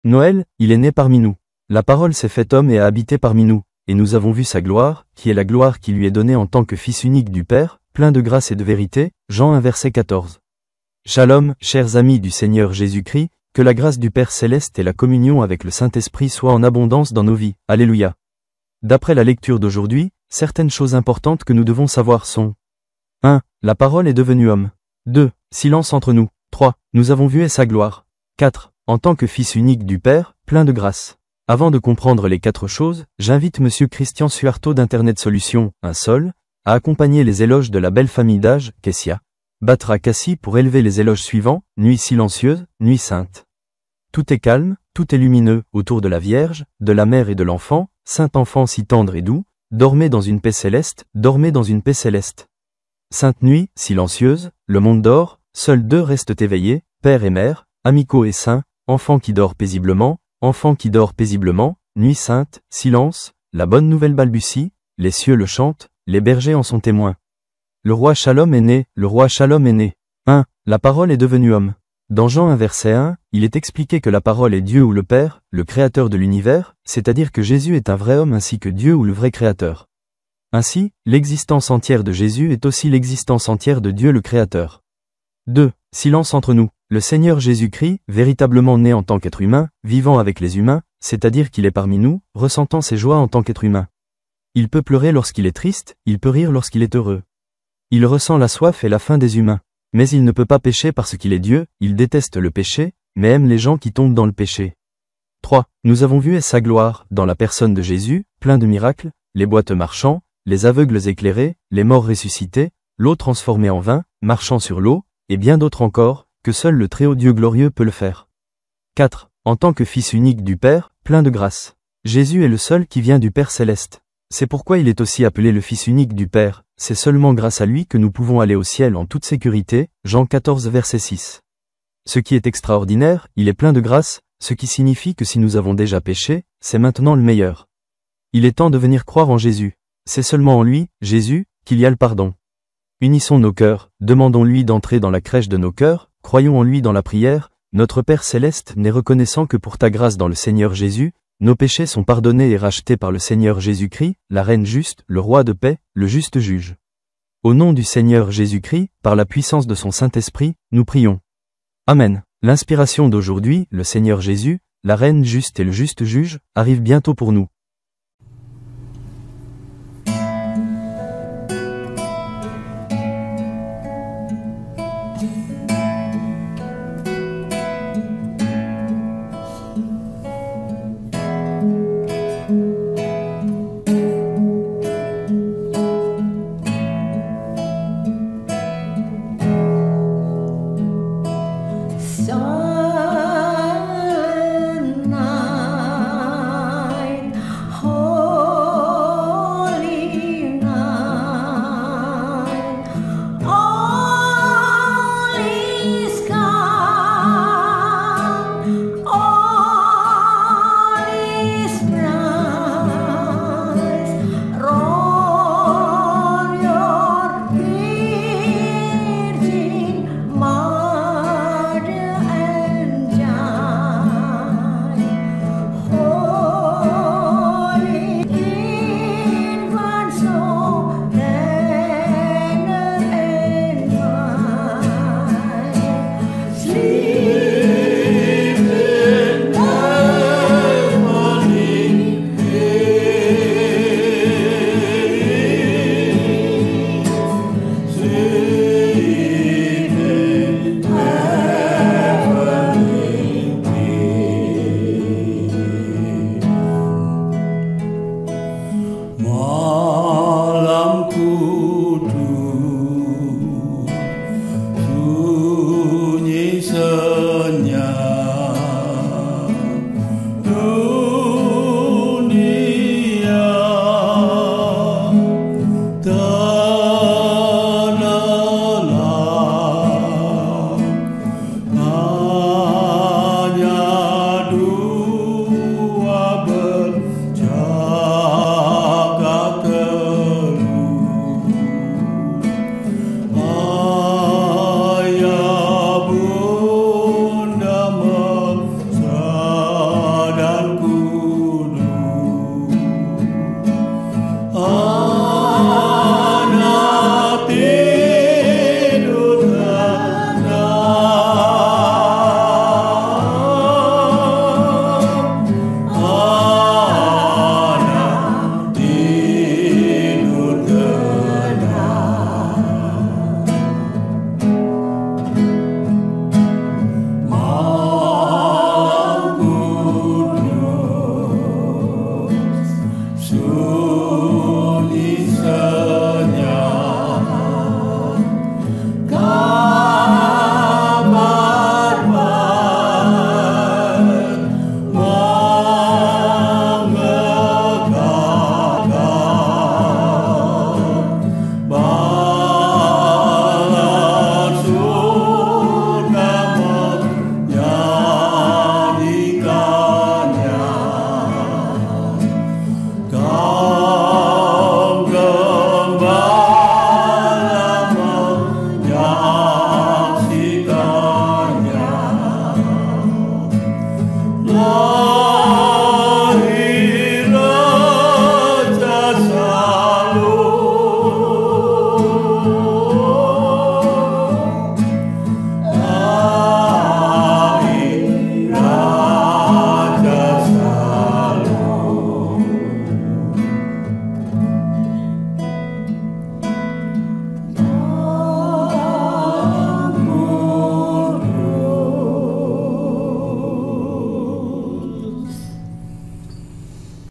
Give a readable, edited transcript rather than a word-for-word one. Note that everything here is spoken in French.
Noël, il est né parmi nous. La parole s'est faite homme et a habité parmi nous, et nous avons vu sa gloire, qui est la gloire qui lui est donnée en tant que Fils unique du Père, plein de grâce et de vérité. Jean 1 verset 14. Shalom, chers amis du Seigneur Jésus-Christ, que la grâce du Père Céleste et la communion avec le Saint-Esprit soient en abondance dans nos vies. Alléluia. D'après la lecture d'aujourd'hui, certaines choses importantes que nous devons savoir sont 1. La parole est devenue homme. 2. Silence entre nous. 3. Nous avons vu sa gloire. 4. En tant que Fils unique du Père, plein de grâce. Avant de comprendre les 4 choses, j'invite Monsieur Christian Suarto d'Internet Solutions, un sol, à accompagner les éloges de la belle famille d'âge, Kessia, Batra Kassi pour élever les éloges suivants, nuit silencieuse, nuit sainte. Tout est calme, tout est lumineux, autour de la Vierge, de la mère et de l'enfant, saint enfant si tendre et doux, dormez dans une paix céleste, dormez dans une paix céleste. Sainte nuit, silencieuse, le monde dort, seuls 2 restent éveillés, père et mère, amicaux et saints, enfant qui dort paisiblement, nuit sainte, silence, la bonne nouvelle balbutie, les cieux le chantent, les bergers en sont témoins. Le roi Shalom est né, le roi Shalom est né. 1. La parole est devenue homme. Dans Jean 1 verset 1, il est expliqué que la parole est Dieu ou le Père, le créateur de l'univers, c'est-à-dire que Jésus est un vrai homme ainsi que Dieu ou le vrai créateur. Ainsi, l'existence entière de Jésus est aussi l'existence entière de Dieu le Créateur. 2. Silence entre nous. Le Seigneur Jésus-Christ, véritablement né en tant qu'être humain, vivant avec les humains, c'est-à-dire qu'il est parmi nous, ressentant ses joies en tant qu'être humain. Il peut pleurer lorsqu'il est triste, il peut rire lorsqu'il est heureux. Il ressent la soif et la faim des humains. Mais il ne peut pas pécher parce qu'il est Dieu, il déteste le péché, mais aime les gens qui tombent dans le péché. 3. Nous avons vu sa gloire, dans la personne de Jésus, plein de miracles, les boiteux marchant, les aveugles éclairés, les morts ressuscités, l'eau transformée en vin, marchant sur l'eau, et bien d'autres encore, que seul le Très-Haut Dieu glorieux peut le faire. 4. En tant que Fils unique du Père, plein de grâce. Jésus est le seul qui vient du Père Céleste. C'est pourquoi il est aussi appelé le Fils unique du Père, c'est seulement grâce à lui que nous pouvons aller au ciel en toute sécurité, Jean 14 verset 6. Ce qui est extraordinaire, il est plein de grâce, ce qui signifie que si nous avons déjà péché, c'est maintenant le meilleur. Il est temps de venir croire en Jésus. C'est seulement en lui, Jésus, qu'il y a le pardon. Unissons nos cœurs, demandons-lui d'entrer dans la crèche de nos cœurs, croyons en lui dans la prière, notre Père Céleste n'est reconnaissant que pour ta grâce dans le Seigneur Jésus, nos péchés sont pardonnés et rachetés par le Seigneur Jésus-Christ, la Reine juste, le Roi de paix, le juste juge. Au nom du Seigneur Jésus-Christ, par la puissance de son Saint-Esprit, nous prions. Amen. L'inspiration d'aujourd'hui, le Seigneur Jésus, la Reine juste et le juste juge, arrive bientôt pour nous.